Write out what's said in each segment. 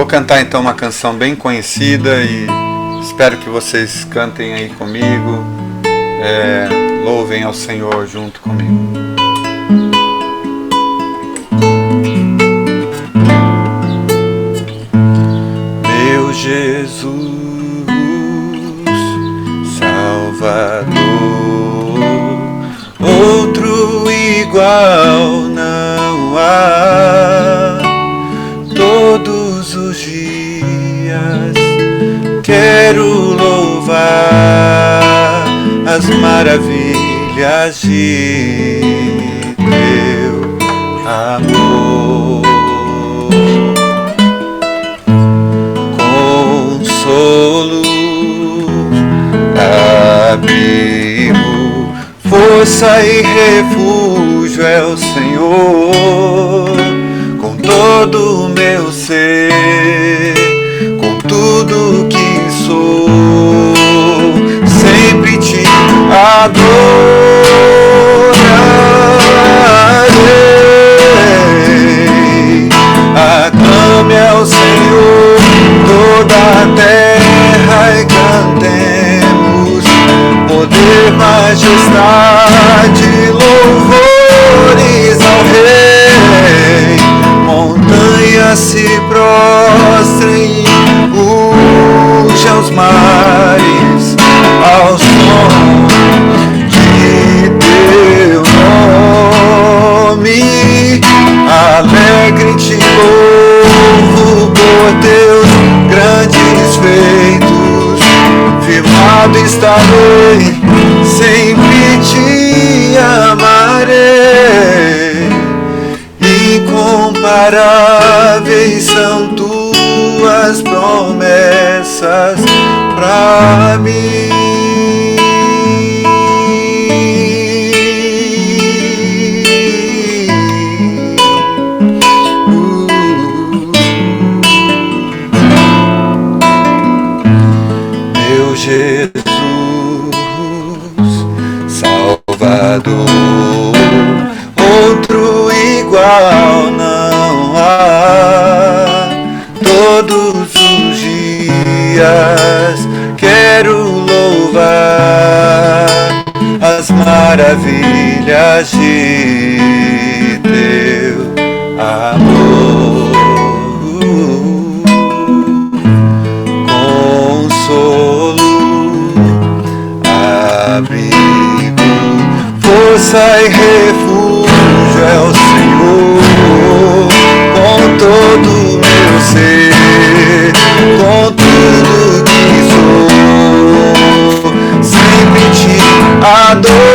Vou cantar então uma canção bem conhecida e espero que vocês cantem aí comigo. Louvem ao Senhor junto comigo. Meu Jesus, Salvador, outro igual não há. Todos os dias quero louvar as maravilhas de teu amor. Consolo, abrigo, força e refúgio é o Senhor. Com todo o meu ser, com tudo que sou, sempre te adorarei. Aclame ao Senhor toda a terra e cantemos poder, majestade, louvores ao Rei. Montanhas se prostrem, rugem os mares ao som de teu nome. Alegre te louvo por teus grandes feitos. Firmado estarei, sempre te amarei. Incomparáveis são tuas promessas pra mim. Meu Jesus, Salvador, outro igual não há. Todos os dias quero louvar as maravilhas de teu amor. Consolo, abrigo, força e refúgio é o Senhor. Com todo o meu ser, com tudo que sou, sempre te adorarei.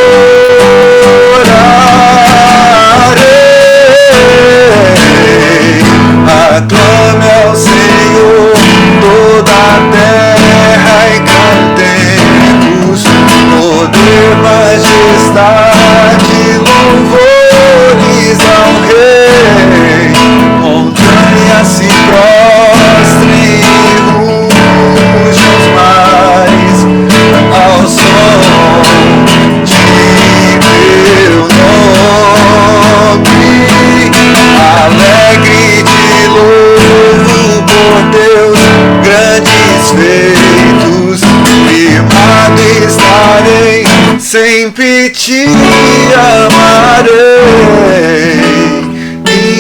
Aclame ao Senhor toda a terra e cantemos poder, majestade, louvores ao Rei. Montanhas se prostrem, rugem os mares ao som de teu nome. Alegre te louvo por teus grandes feitos. Firmado estarei, sempre te amarei.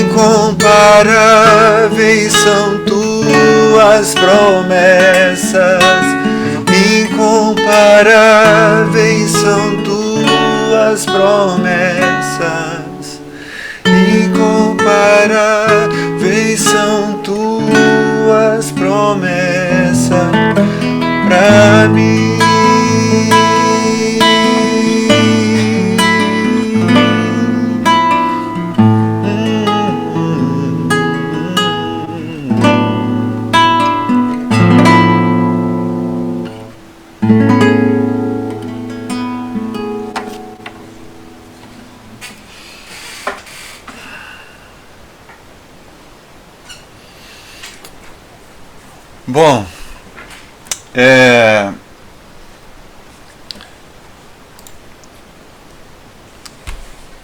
Incomparáveis são tuas promessas. Incomparáveis são tuas promessas. Incomparáveis são tuas promessas pra mim. Bom,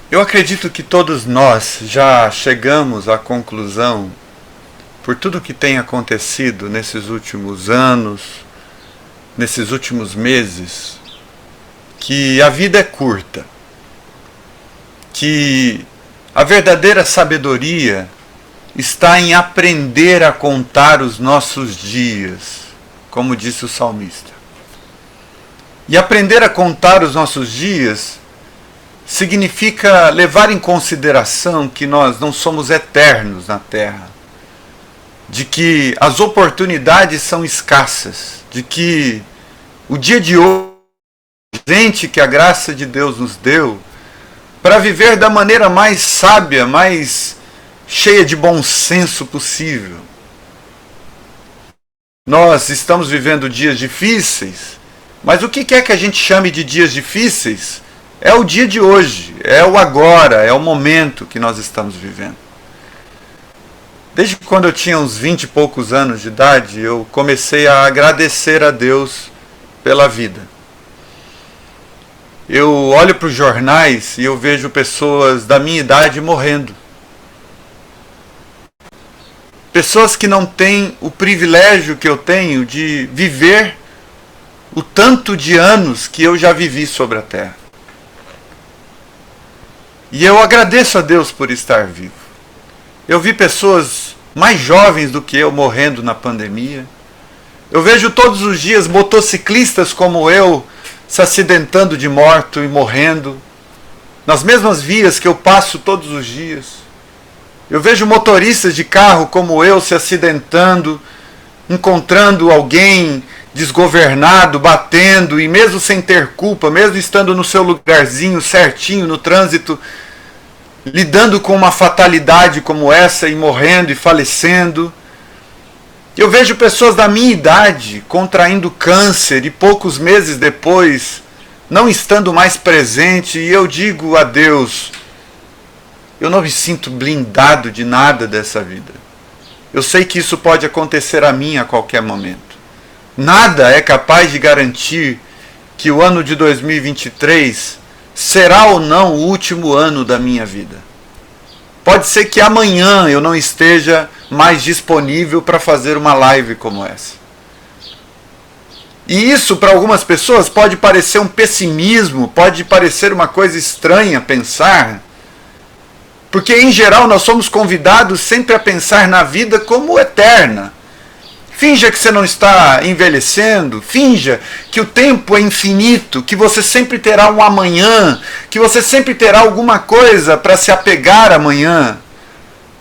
eu acredito que todos nós já chegamos à conclusão por tudo que tem acontecido nesses últimos anos, nesses últimos meses, que a vida é curta, que a verdadeira sabedoria está em aprender a contar os nossos dias, como disse o salmista. E aprender a contar os nossos dias significa levar em consideração que nós não somos eternos na Terra, de que as oportunidades são escassas, de que o dia de hoje, presente que a graça de Deus nos deu, para viver da maneira mais sábia, mais cheia de bom senso possível. Nós estamos vivendo dias difíceis, mas o que quer que a gente chame de dias difíceis é o dia de hoje, é o agora, é o momento que nós estamos vivendo. Desde quando eu tinha uns 20 e poucos anos de idade, eu comecei a agradecer a Deus pela vida. Eu olho para os jornais e eu vejo pessoas da minha idade morrendo. Pessoas que não têm o privilégio que eu tenho de viver o tanto de anos que eu já vivi sobre a Terra. E eu agradeço a Deus por estar vivo. Eu vi pessoas mais jovens do que eu morrendo na pandemia. Eu vejo todos os dias motociclistas como eu se acidentando de moto e morrendo nas mesmas vias que eu passo todos os dias. Eu vejo motoristas de carro como eu se acidentando, encontrando alguém desgovernado, batendo, e mesmo sem ter culpa, mesmo estando no seu lugarzinho certinho no trânsito, lidando com uma fatalidade como essa e morrendo e falecendo. Eu vejo pessoas da minha idade contraindo câncer e poucos meses depois não estando mais presente, e eu digo a Deus, eu não me sinto blindado de nada dessa vida. Eu sei que isso pode acontecer a mim a qualquer momento. Nada é capaz de garantir que o ano de 2023 será ou não o último ano da minha vida. Pode ser que amanhã eu não esteja mais disponível para fazer uma live como essa. E isso para algumas pessoas pode parecer um pessimismo, pode parecer uma coisa estranha pensar, porque em geral nós somos convidados sempre a pensar na vida como eterna. Finja que você não está envelhecendo, finja que o tempo é infinito, que você sempre terá um amanhã, que você sempre terá alguma coisa para se apegar amanhã.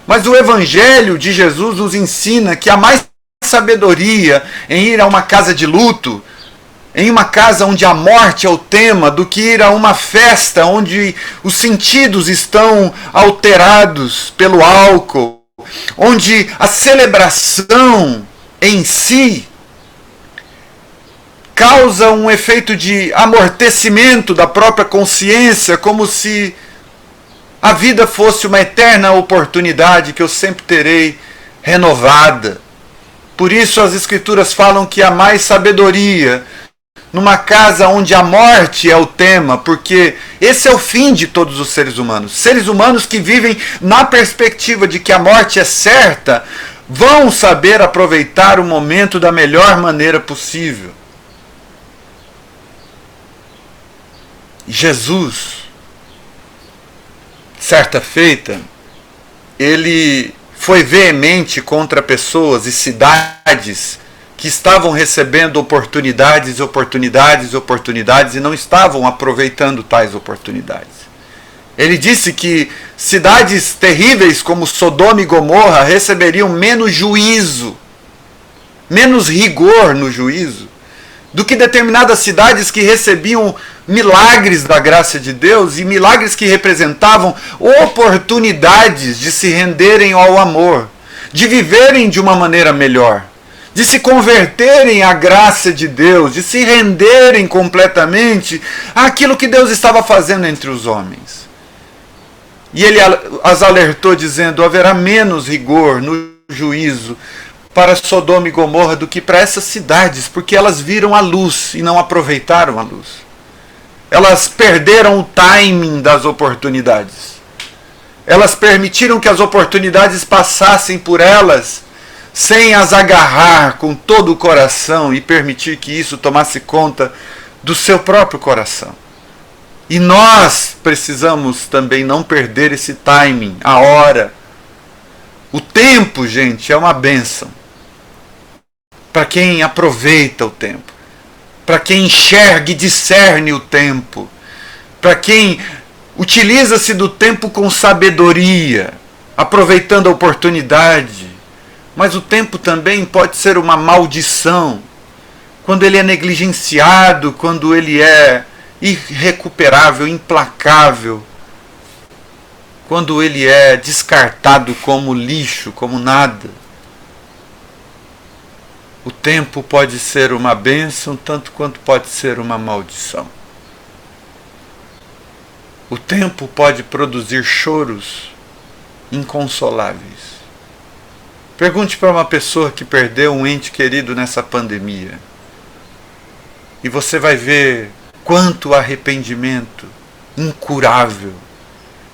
Mas o Evangelho de Jesus nos ensina que há mais sabedoria em ir a uma casa de luto, em uma casa onde a morte é o tema, do que ir a uma festa onde os sentidos estão alterados pelo álcool, onde a celebração em si causa um efeito de amortecimento da própria consciência, como se a vida fosse uma eterna oportunidade que eu sempre terei renovada. Por isso as Escrituras falam que há mais sabedoria numa casa onde a morte é o tema, porque esse é o fim de todos os seres humanos. Seres humanos que vivem na perspectiva de que a morte é certa, vão saber aproveitar o momento da melhor maneira possível. Jesus, certa feita, ele foi veemente contra pessoas e cidades que estavam recebendo oportunidades e não estavam aproveitando tais oportunidades. Ele disse que cidades terríveis como Sodoma e Gomorra receberiam menos juízo, menos rigor no juízo, do que determinadas cidades que recebiam milagres da graça de Deus, e milagres que representavam oportunidades de se renderem ao amor, de viverem de uma maneira melhor, de se converterem à graça de Deus, de se renderem completamente àquilo que Deus estava fazendo entre os homens. E ele as alertou dizendo, haverá menos rigor no juízo para Sodoma e Gomorra do que para essas cidades, porque elas viram a luz e não aproveitaram a luz. Elas perderam o timing das oportunidades. Elas permitiram que as oportunidades passassem por elas sem as agarrar com todo o coração e permitir que isso tomasse conta do seu próprio coração. E nós precisamos também não perder esse timing, a hora. O tempo, gente, é uma bênção. Para quem aproveita o tempo, para quem enxerga e discerne o tempo, para quem utiliza-se do tempo com sabedoria, aproveitando a oportunidade. Mas o tempo também pode ser uma maldição, quando ele é negligenciado, quando ele é irrecuperável, implacável, quando ele é descartado como lixo, como nada. O tempo pode ser uma bênção, tanto quanto pode ser uma maldição. O tempo pode produzir choros inconsoláveis. Pergunte para uma pessoa que perdeu um ente querido nessa pandemia. E você vai ver quanto arrependimento incurável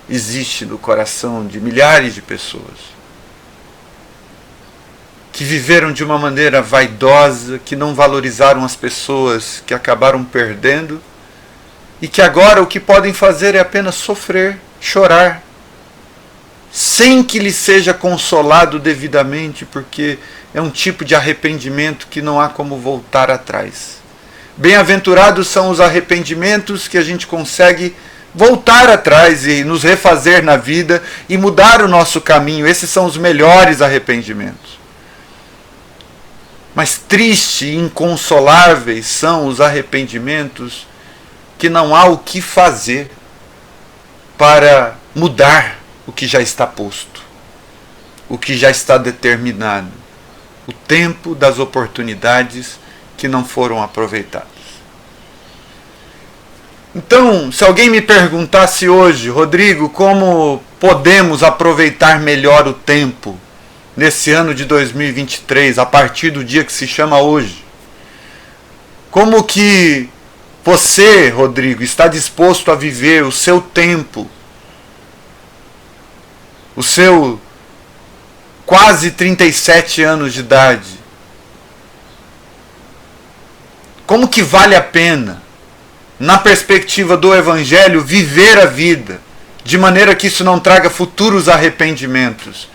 existe no coração de milhares de pessoas que viveram de uma maneira vaidosa, que não valorizaram as pessoas que acabaram perdendo e que agora o que podem fazer é apenas sofrer, chorar, sem que lhe seja consolado devidamente, porque é um tipo de arrependimento que não há como voltar atrás. Bem-aventurados são os arrependimentos que a gente consegue voltar atrás e nos refazer na vida e mudar o nosso caminho. Esses são os melhores arrependimentos. Mas tristes e inconsoláveis são os arrependimentos que não há o que fazer para mudar o que já está posto, o que já está determinado, o tempo das oportunidades que não foram aproveitadas. Então, se alguém me perguntasse hoje, Rodrigo, como podemos aproveitar melhor o tempo nesse ano de 2023, a partir do dia que se chama hoje? Como que você, Rodrigo, está disposto a viver o seu tempo, o seu quase 37 anos de idade? Como que vale a pena, na perspectiva do Evangelho, viver a vida, de maneira que isso não traga futuros arrependimentos?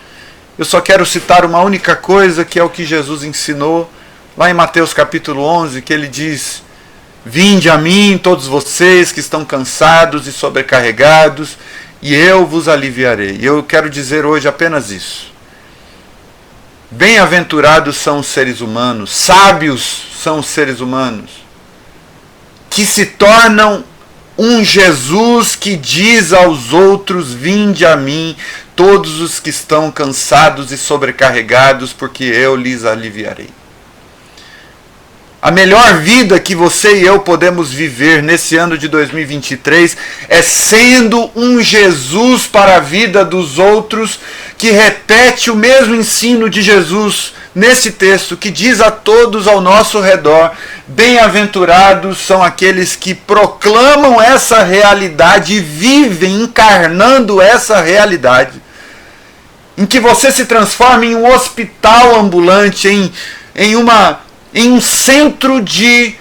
Eu só quero citar uma única coisa, que é o que Jesus ensinou, lá em Mateus capítulo 11, que ele diz: vinde a mim, todos vocês que estão cansados e sobrecarregados, e eu vos aliviarei. E eu quero dizer hoje apenas isso. Bem-aventurados são os seres humanos, sábios são os seres humanos, que se tornam um Jesus que diz aos outros: vinde a mim, todos os que estão cansados e sobrecarregados, porque eu lhes aliviarei. A melhor vida que você e eu podemos viver nesse ano de 2023 é sendo um Jesus para a vida dos outros, que repete o mesmo ensino de Jesus nesse texto, que diz a todos ao nosso redor: bem-aventurados são aqueles que proclamam essa realidade e vivem encarnando essa realidade, em que você se transforma em um hospital ambulante, em um centro de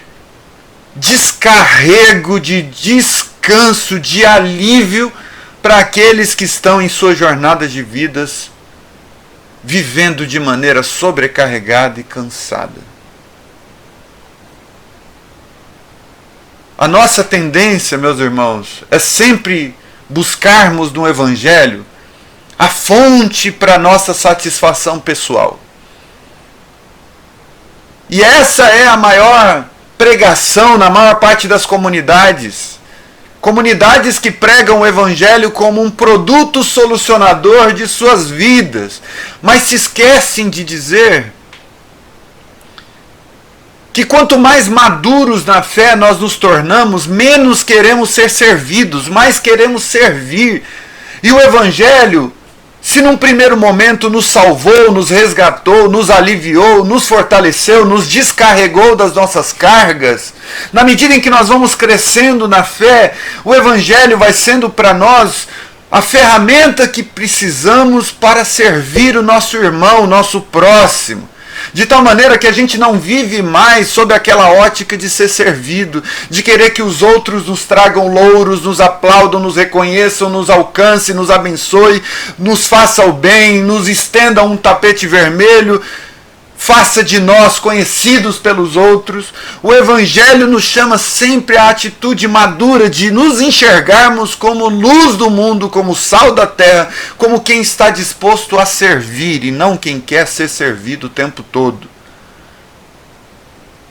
descarrego, de descanso, de alívio para aqueles que estão em sua jornada de vidas, vivendo de maneira sobrecarregada e cansada. A nossa tendência, meus irmãos, é sempre buscarmos no Evangelho a fonte para a nossa satisfação pessoal. E essa é a maior pregação na maior parte das comunidades. Comunidades que pregam o Evangelho como um produto solucionador de suas vidas, mas se esquecem de dizer que quanto mais maduros na fé nós nos tornamos, menos queremos ser servidos, mais queremos servir. E o Evangelho, se num primeiro momento nos salvou, nos resgatou, nos aliviou, nos fortaleceu, nos descarregou das nossas cargas, na medida em que nós vamos crescendo na fé, o Evangelho vai sendo para nós a ferramenta que precisamos para servir o nosso irmão, o nosso próximo. De tal maneira que a gente não vive mais sob aquela ótica de ser servido, de querer que os outros nos tragam louros, nos aplaudam, nos reconheçam, nos alcance, nos abençoe, nos faça o bem, nos estenda um tapete vermelho, faça de nós conhecidos pelos outros. O Evangelho nos chama sempre à atitude madura de nos enxergarmos como luz do mundo, como sal da terra, como quem está disposto a servir e não quem quer ser servido o tempo todo.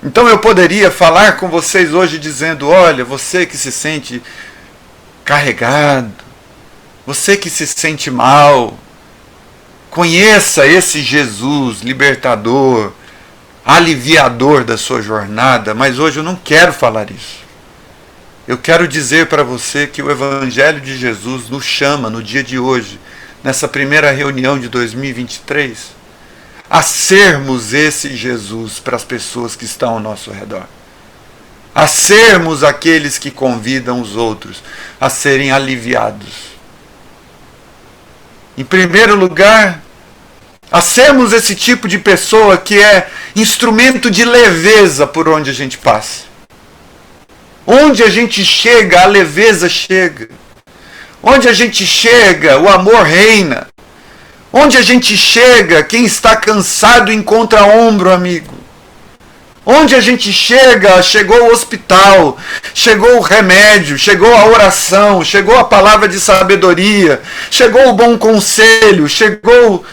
Então eu poderia falar com vocês hoje dizendo: olha, você que se sente carregado, você que se sente mal, conheça esse Jesus libertador, aliviador da sua jornada, mas hoje eu não quero falar isso. Eu quero dizer para você que o Evangelho de Jesus nos chama no dia de hoje, nessa primeira reunião de 2023, a sermos esse Jesus para as pessoas que estão ao nosso redor. A sermos aqueles que convidam os outros a serem aliviados. Em primeiro lugar, a sermos esse tipo de pessoa que é instrumento de leveza por onde a gente passa. Onde a gente chega, a leveza chega. Onde a gente chega, o amor reina. Onde a gente chega, quem está cansado encontra ombro amigo. Onde a gente chega, chegou o hospital, chegou o remédio, chegou a oração, chegou a palavra de sabedoria, chegou o bom conselho, chegou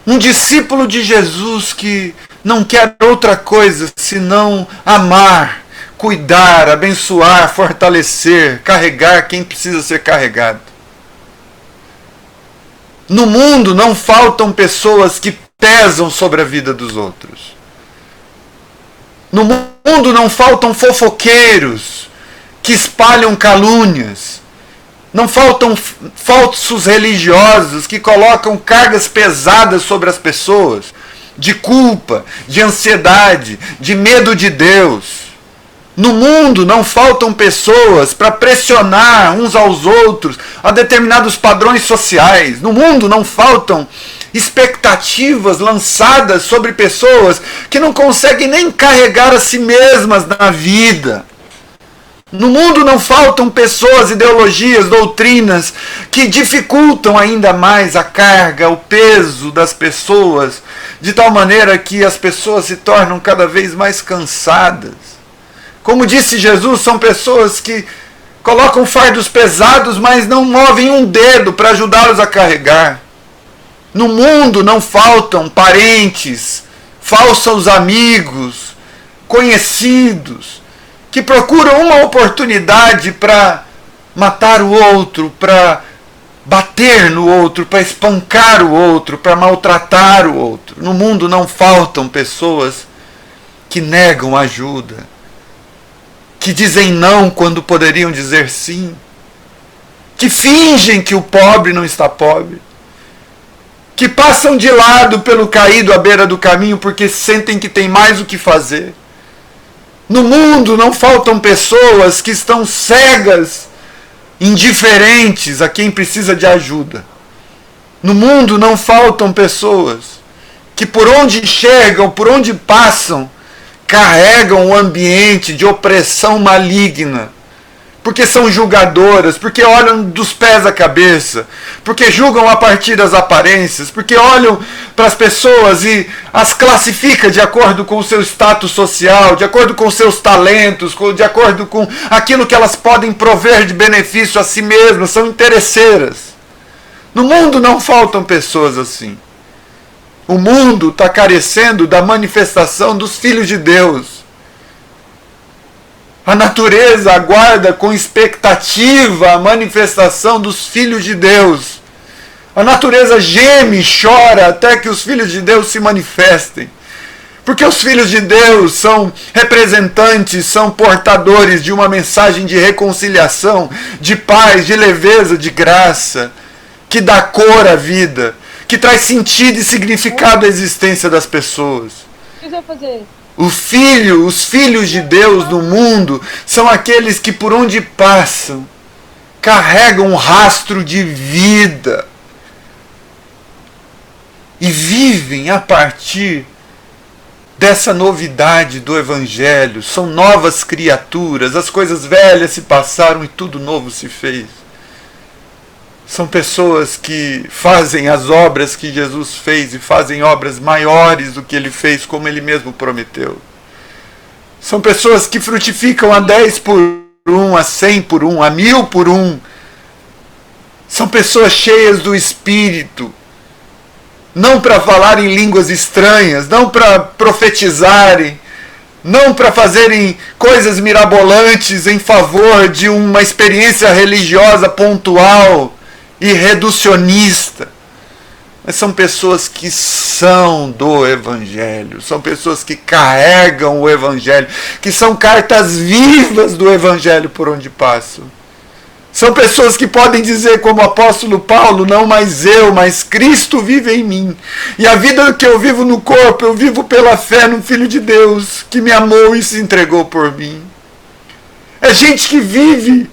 um discípulo de Jesus que não quer outra coisa senão amar, cuidar, abençoar, fortalecer, carregar quem precisa ser carregado. No mundo não faltam pessoas que pesam sobre a vida dos outros. No mundo não faltam fofoqueiros que espalham calúnias. Não faltam falsos religiosos que colocam cargas pesadas sobre as pessoas, de culpa, de ansiedade, de medo de Deus. No mundo não faltam pessoas para pressionar uns aos outros a determinados padrões sociais. No mundo não faltam expectativas lançadas sobre pessoas que não conseguem nem carregar a si mesmas na vida. No mundo não faltam pessoas, ideologias, doutrinas que dificultam ainda mais a carga, o peso das pessoas, de tal maneira que as pessoas se tornam cada vez mais cansadas. Como disse Jesus, são pessoas que colocam fardos pesados, mas não movem um dedo para ajudá-los a carregar. No mundo não faltam parentes, falsos amigos, conhecidos, que procuram uma oportunidade para matar o outro, para bater no outro, para espancar o outro, para maltratar o outro. No mundo não faltam pessoas que negam ajuda, que dizem não quando poderiam dizer sim, que fingem que o pobre não está pobre, que passam de lado pelo caído à beira do caminho porque sentem que tem mais o que fazer. No mundo não faltam pessoas que estão cegas, indiferentes a quem precisa de ajuda. No mundo não faltam pessoas que por onde chegam, por onde passam, carregam o ambiente de opressão maligna. Porque são julgadoras, porque olham dos pés à cabeça, porque julgam a partir das aparências, porque olham para as pessoas e as classificam de acordo com o seu status social, de acordo com os seus talentos, de acordo com aquilo que elas podem prover de benefício a si mesmas, são interesseiras. No mundo não faltam pessoas assim. O mundo está carecendo da manifestação dos filhos de Deus. A natureza aguarda com expectativa a manifestação dos filhos de Deus. A natureza geme e chora até que os filhos de Deus se manifestem. Porque os filhos de Deus são representantes, são portadores de uma mensagem de reconciliação, de paz, de leveza, de graça, que dá cor à vida, que traz sentido e significado à existência das pessoas. O que você vai fazer? Os filhos de Deus no mundo são aqueles que por onde passam carregam um rastro de vida e vivem a partir dessa novidade do Evangelho. São novas criaturas, as coisas velhas se passaram e tudo novo se fez. São pessoas que fazem as obras que Jesus fez e fazem obras maiores do que ele fez, como ele mesmo prometeu. São pessoas que frutificam a 10 por 1, a 100 por 1, a 1000 por 1. São pessoas cheias do Espírito, não para falar em línguas estranhas, não para profetizarem, não para fazerem coisas mirabolantes em favor de uma experiência religiosa pontual e reducionista. Mas são pessoas que são do Evangelho, são pessoas que carregam o Evangelho, que são cartas vivas do Evangelho por onde passam. São pessoas que podem dizer, como o apóstolo Paulo, não mais eu, mas Cristo vive em mim. E a vida que eu vivo no corpo, eu vivo pela fé no Filho de Deus, que me amou e se entregou por mim. É gente que vive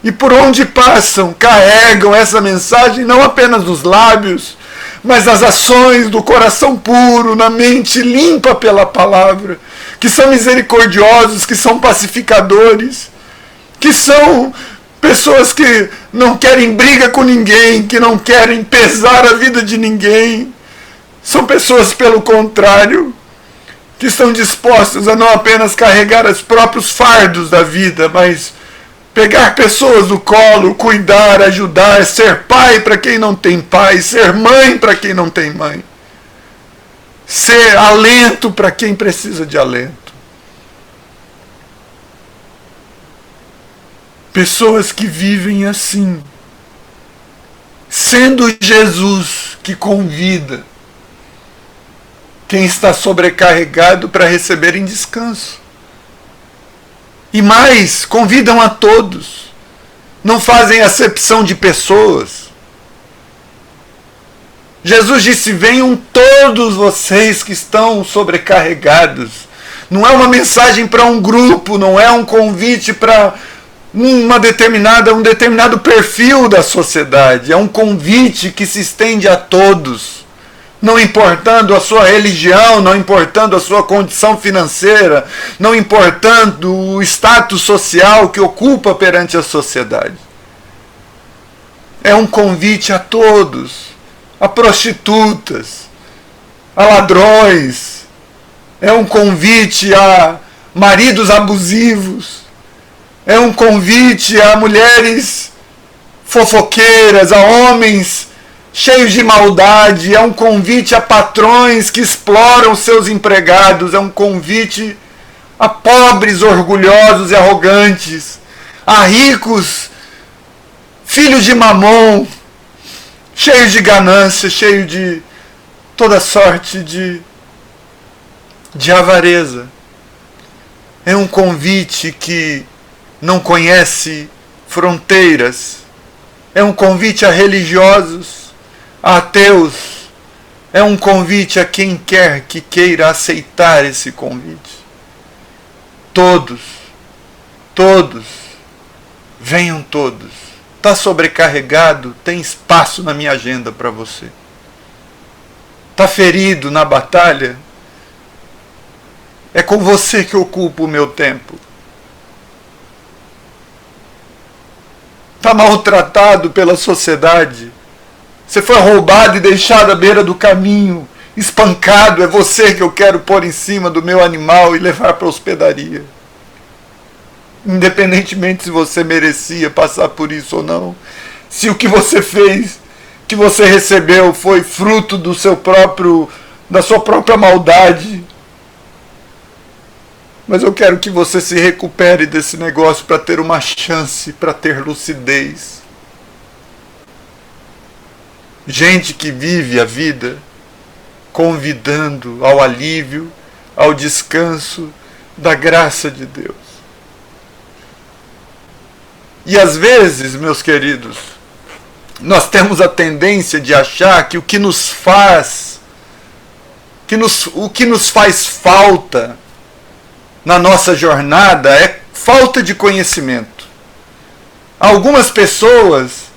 e por onde passam, carregam essa mensagem, não apenas nos lábios, mas nas ações do coração puro, na mente limpa pela palavra, que são misericordiosos, que são pacificadores, que são pessoas que não querem briga com ninguém, que não querem pesar a vida de ninguém. São pessoas, pelo contrário, que estão dispostas a não apenas carregar os próprios fardos da vida, mas pegar pessoas no colo, cuidar, ajudar, ser pai para quem não tem pai, ser mãe para quem não tem mãe, ser alento para quem precisa de alento. Pessoas que vivem assim, sendo Jesus que convida quem está sobrecarregado para receberem descanso. E mais, convidam a todos, não fazem acepção de pessoas. Jesus disse: venham todos vocês que estão sobrecarregados. Não é uma mensagem para um grupo, não é um convite para um determinado perfil da sociedade. É um convite que se estende a todos, não importando a sua religião, não importando a sua condição financeira, não importando o status social que ocupa perante a sociedade. É um convite a todos, a prostitutas, a ladrões, é um convite a maridos abusivos, é um convite a mulheres fofoqueiras, a homens cheios de maldade, é um convite a patrões que exploram seus empregados, é um convite a pobres orgulhosos e arrogantes, a ricos, filhos de Mamon, cheios de ganância, cheios de toda sorte de avareza. É um convite que não conhece fronteiras. É um convite a religiosos, a ateus. É um convite a quem quer que queira aceitar esse convite. Todos, venham todos. Está sobrecarregado? Tem espaço na minha agenda para você. Está ferido na batalha? É com você que ocupo o meu tempo. Está maltratado pela sociedade? Você foi roubado e deixado à beira do caminho, espancado? É você que eu quero pôr em cima do meu animal e levar para a hospedaria. Independentemente se você merecia passar por isso ou não, se o que você fez, que você recebeu, foi fruto da sua própria maldade. Mas eu quero que você se recupere desse negócio para ter uma chance, para ter lucidez. Gente que vive a vida convidando ao alívio, ao descanso da graça de Deus. E às vezes, meus queridos, nós temos a tendência de achar que o que nos faz falta na nossa jornada é falta de conhecimento. Algumas pessoas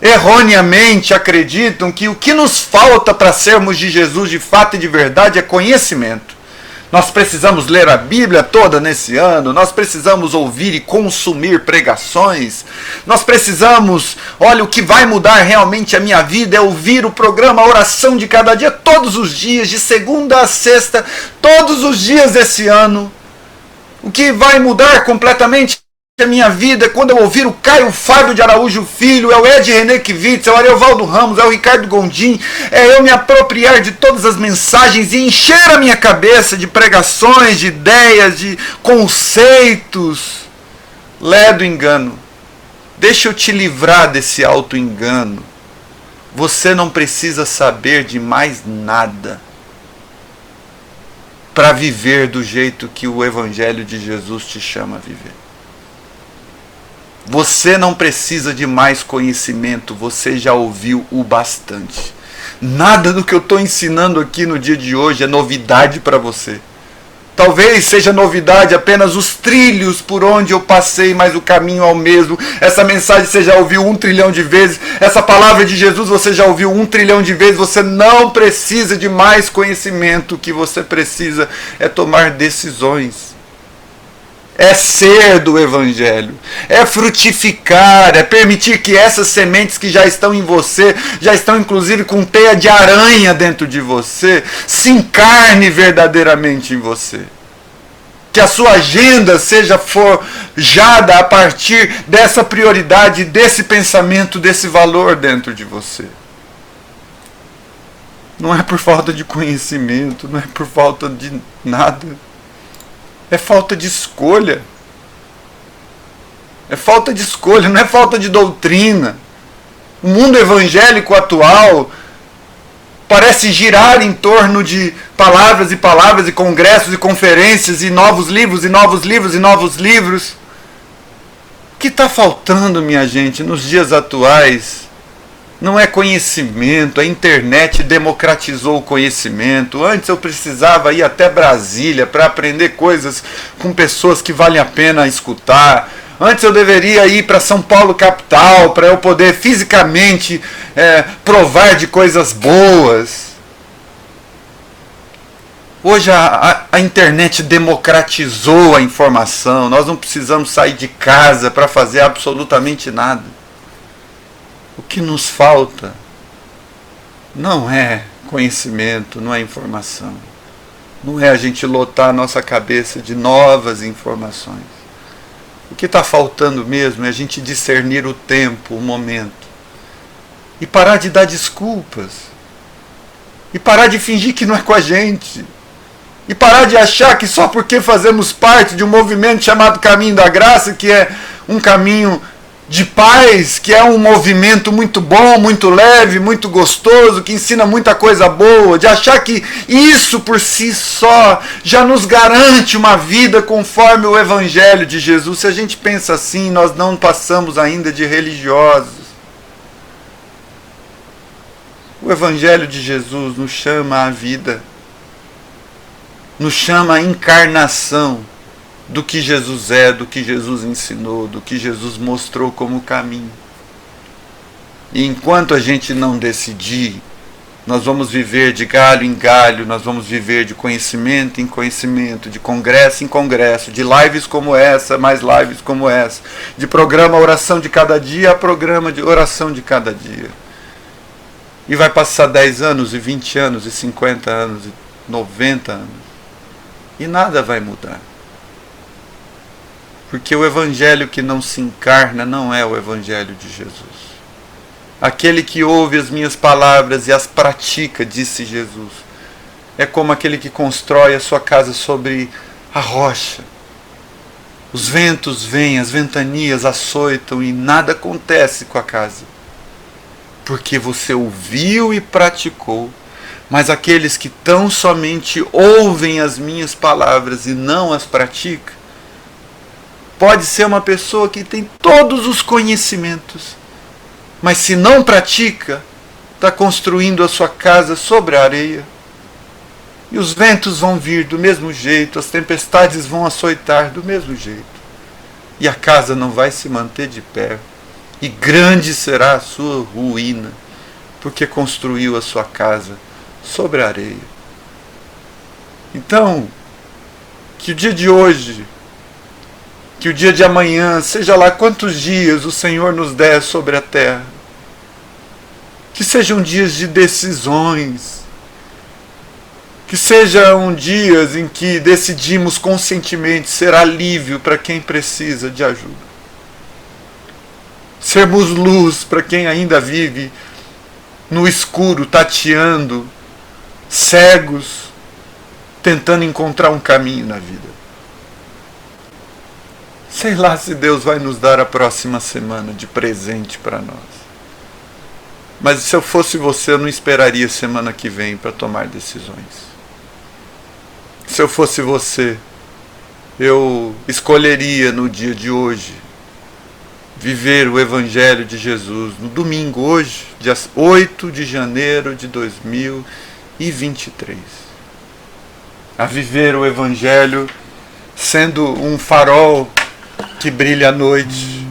erroneamente acreditam que o que nos falta para sermos de Jesus de fato e de verdade é conhecimento. Nós precisamos ler a Bíblia toda nesse ano, nós precisamos ouvir e consumir pregações, nós precisamos, olha, o que vai mudar realmente a minha vida é ouvir o programa Oração de Cada Dia todos os dias, de segunda a sexta, todos os dias desse ano. O que vai mudar completamente a minha vida é quando eu ouvir o Caio Fábio de Araújo Filho, é o Ed René Kivitz, é o Ariovaldo Ramos, é o Ricardo Gondim, é eu me apropriar de todas as mensagens e encher a minha cabeça de pregações, de ideias, de conceitos. Ledo engano. Deixa eu te livrar desse auto-engano. Você não precisa saber de mais nada para viver do jeito que o Evangelho de Jesus te chama a viver. Você não precisa de mais conhecimento, você já ouviu o bastante. Nada do que eu estou ensinando aqui no dia de hoje é novidade para você. Talvez seja novidade apenas os trilhos por onde eu passei, mas o caminho é o mesmo. Essa mensagem você já ouviu 1 trilhão de vezes. Essa palavra de Jesus você já ouviu 1 trilhão de vezes. Você não precisa de mais conhecimento. O que você precisa é tomar decisões. É ser do Evangelho, é frutificar, é permitir que essas sementes que já estão em você, já estão inclusive com teia de aranha dentro de você, se encarne verdadeiramente em você. Que a sua agenda seja forjada a partir dessa prioridade, desse pensamento, desse valor dentro de você. Não é por falta de conhecimento, não é por falta de nada. É falta de escolha. É falta de escolha, não é falta de doutrina. O mundo evangélico atual parece girar em torno de palavras e palavras e congressos e conferências e novos livros e novos livros e novos livros. O que está faltando, minha gente, nos dias atuais? Não é conhecimento, a internet democratizou o conhecimento. Antes eu precisava ir até Brasília para aprender coisas com pessoas que valem a pena escutar. Antes eu deveria ir para São Paulo capital para eu poder fisicamente provar de coisas boas. Hoje a internet democratizou a informação. Nós não precisamos sair de casa para fazer absolutamente nada. O que nos falta não é conhecimento, não é informação. Não é a gente lotar a nossa cabeça de novas informações. O que está faltando mesmo é a gente discernir o tempo, o momento. E parar de dar desculpas. E parar de fingir que não é com a gente. E parar de achar que só porque fazemos parte de um movimento chamado Caminho da Graça, que é um caminho de paz, que é um movimento muito bom, muito leve, muito gostoso, que ensina muita coisa boa, de achar que isso por si só já nos garante uma vida conforme o Evangelho de Jesus. Se a gente pensa assim, nós não passamos ainda de religiosos. O Evangelho de Jesus nos chama à vida, nos chama à encarnação do que Jesus é, do que Jesus ensinou, do que Jesus mostrou como caminho. E enquanto a gente não decidir, nós vamos viver de galho em galho, nós vamos viver de conhecimento em conhecimento, de congresso em congresso, de lives como essa, mais lives como essa, de programa Oração de Cada Dia a programa de Oração de Cada Dia. E vai passar 10 anos, e 20 anos, e 50 anos, e 90 anos. E nada vai mudar. Porque o Evangelho que não se encarna não é o Evangelho de Jesus. Aquele que ouve as minhas palavras e as pratica, disse Jesus, é como aquele que constrói a sua casa sobre a rocha. Os ventos vêm, as ventanias açoitam e nada acontece com a casa. Porque você ouviu e praticou. Mas aqueles que tão somente ouvem as minhas palavras e não as praticam, pode ser uma pessoa que tem todos os conhecimentos, mas se não pratica, está construindo a sua casa sobre a areia. E os ventos vão vir do mesmo jeito, as tempestades vão açoitar do mesmo jeito. e a casa não vai se manter de pé, e grande será a sua ruína, porque construiu a sua casa sobre a areia. Então, que o dia de hoje, que o dia de amanhã, seja lá quantos dias o Senhor nos der sobre a terra, que sejam dias de decisões, que sejam dias em que decidimos conscientemente ser alívio para quem precisa de ajuda, sermos luz para quem ainda vive no escuro, tateando, cegos, tentando encontrar um caminho na vida. Sei lá se Deus vai nos dar a próxima semana de presente para nós. Mas se eu fosse você, eu não esperaria semana que vem para tomar decisões. Se eu fosse você, eu escolheria no dia de hoje viver o Evangelho de Jesus no domingo, hoje, dia 8 de janeiro de 2023. A viver o Evangelho sendo um farol que brilha à noite,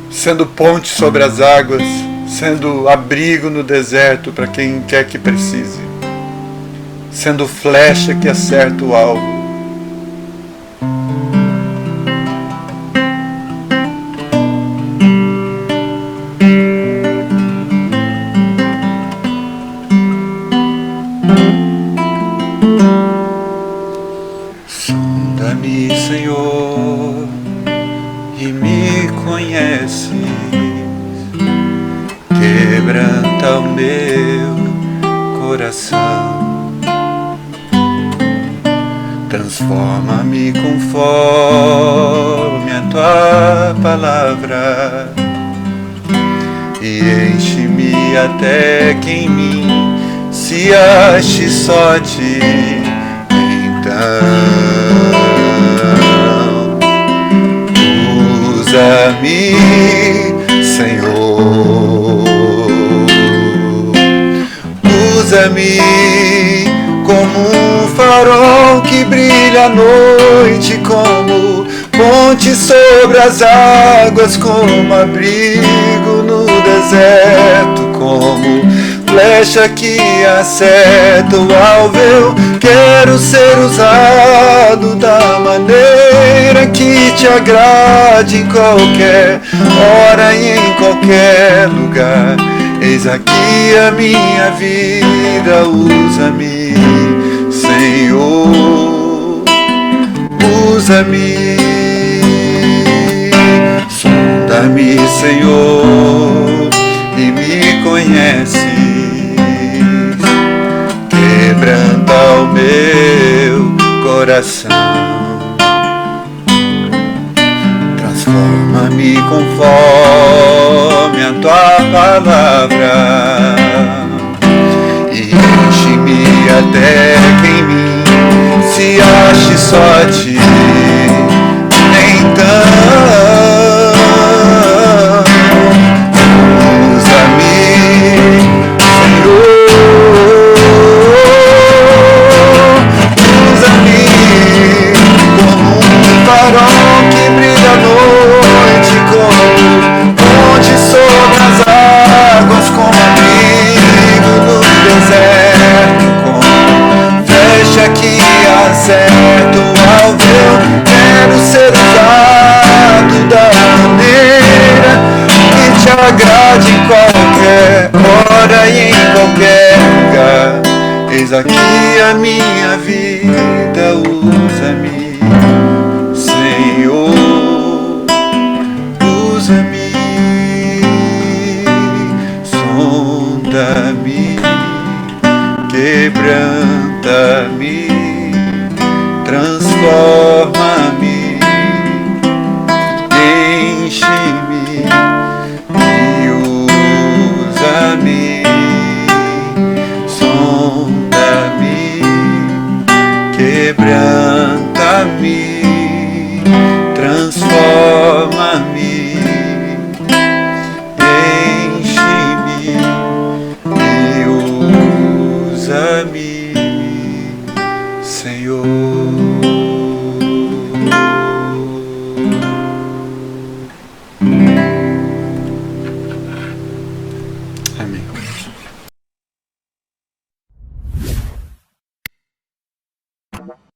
sendo ponte sobre as águas, sendo abrigo no deserto para quem quer que precise, sendo flecha que acerta o alvo. Sonda-me, Senhor, e me conheces, quebranta o meu coração, transforma-me conforme a tua palavra e enche-me até que em mim se ache só ti. Então usa-me, Senhor, usa-me como um farol que brilha à noite, como ponte sobre as águas, como abrigo no deserto, como flecha que acerta o alvo. Eu quero ser usado da maneira que te agrade, em qualquer hora e em qualquer lugar. Eis aqui a minha vida, usa-me, Senhor, usa-me. Sonda-me, Senhor, e me conheces, quebranta o meu coração, transforma-me conforme a tua palavra e enche-me até que em mim se ache só ti. Então usa-me, Senhor, usa-me como um farol que brilha à noite, como ponte sobre as águas, como abrigo no deserto, como flecha que acerta o alvo. Eu quero ser usado da maneira que te agrade, em qualquer hora e em qualquer lugar. Eis aqui a minha vida, usa-me, Senhor, usa-me, sonda-me, quebranta-me, transforma-me, enche-me e usa-me, sonda-me, quebranta-me, Amém.